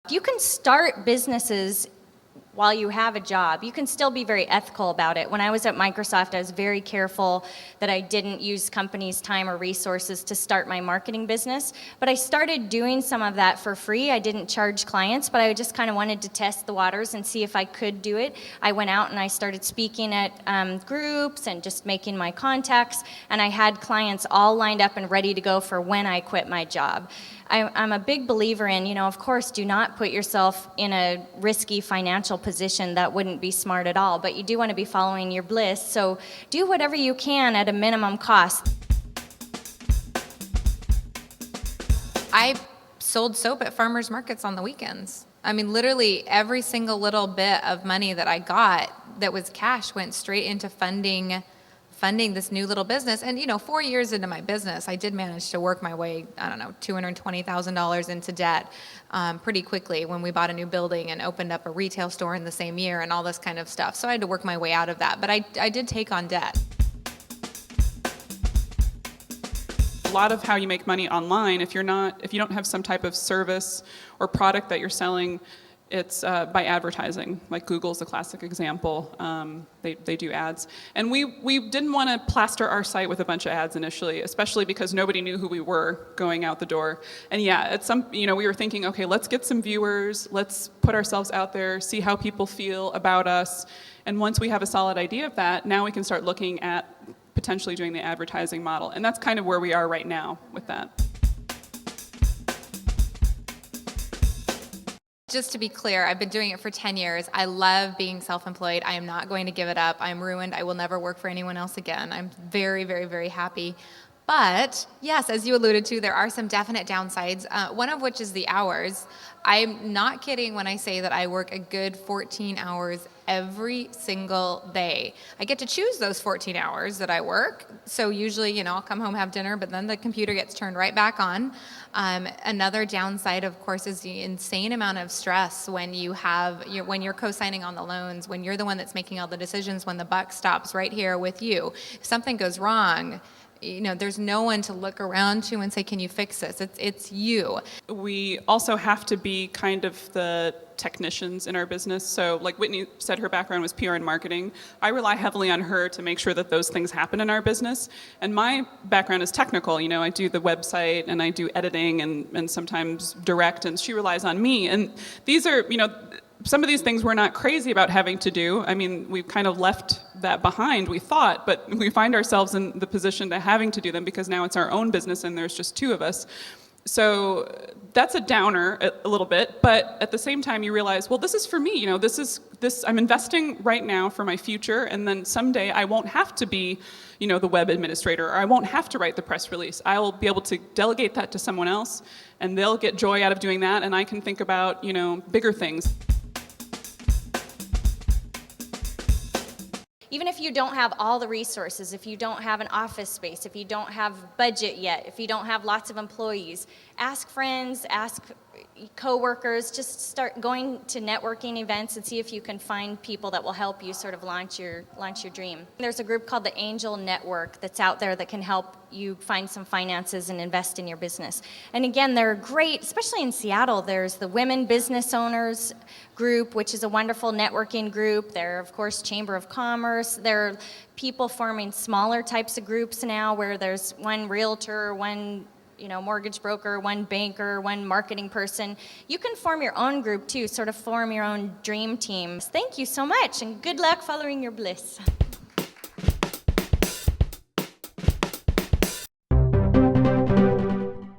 You can start businesses while you have a job. You can still be very ethical about it. When I was at Microsoft, I was very careful that I didn't use companies' time or resources to start my marketing business. But I started doing some of that for free. I didn't charge clients, but I just kind of wanted to test the waters and see if I could do it. I went out and I started speaking at groups and just making my contacts, and I had clients all lined up and ready to go for when I quit my job. I'm a big believer in, of course, do not put yourself in a risky financial position. That wouldn't be smart at all, but you do want to be following your bliss, so do whatever you can at a minimum cost. I sold soap at farmers markets on the weekends. I mean, literally every single little bit of money that I got that was cash went straight into funding this new little business. And 4 years into my business, I did manage to work my way, $220,000 into debt pretty quickly when we bought a new building and opened up a retail store in the same year and all this kind of stuff. So I had to work my way out of that, but I did take on debt. A lot of how you make money online, if you don't have some type of service or product that you're selling, it's by advertising. Like Google's a classic example. They do ads. And we didn't want to plaster our site with a bunch of ads initially, especially because nobody knew who we were going out the door. And yeah, we were thinking, okay, let's get some viewers, let's put ourselves out there, see how people feel about us. And once we have a solid idea of that, now we can start looking at potentially doing the advertising model. And that's kind of where we are right now with that. Just to be clear, I've been doing it for 10 years. I love being self-employed. I am not going to give it up. I'm ruined. I will never work for anyone else again. I'm very, very, very happy. But yes, as you alluded to, there are some definite downsides, one of which is the hours. I'm not kidding when I say that I work a good 14 hours every single day. I get to choose those 14 hours that I work. So usually, I'll come home, have dinner, but then the computer gets turned right back on. Another downside, of course, is the insane amount of stress when when you're co-signing on the loans, when you're the one that's making all the decisions, when the buck stops right here with you. If something goes wrong, there's no one to look around to and say, can you fix this? It's you. We also have to be kind of the technicians in our business. So like Whitney said, her background was PR and marketing. I rely heavily on her to make sure that those things happen in our business. And my background is technical. I do the website and I do editing and sometimes direct, and she relies on me. And these are, some of these things we're not crazy about having to do. I mean, we've kind of left that behind, we thought, but we find ourselves in the position to having to do them because now it's our own business and there's just two of us. So that's a downer a little bit, but at the same time you realize, well, this is for me, I'm investing right now for my future, and then someday I won't have to be, the web administrator, or I won't have to write the press release. I'll be able to delegate that to someone else, and they'll get joy out of doing that, and I can think about, bigger things. Even if you don't have all the resources, if you don't have an office space, if you don't have budget yet, if you don't have lots of employees, ask friends, ask co-workers, just start going to networking events and see if you can find people that will help you sort of launch your dream. There's a group called the Angel Network that's out there that can help you find some finances and invest in your business. And again, they're great, especially in Seattle. There's the Women Business Owners group, which is a wonderful networking group. There, of course, Chamber of Commerce. There are people forming smaller types of groups now where there's one realtor, one mortgage broker, one banker, one marketing person. You can form your own group too, sort of form your own dream team. Thank you so much, and good luck following your bliss.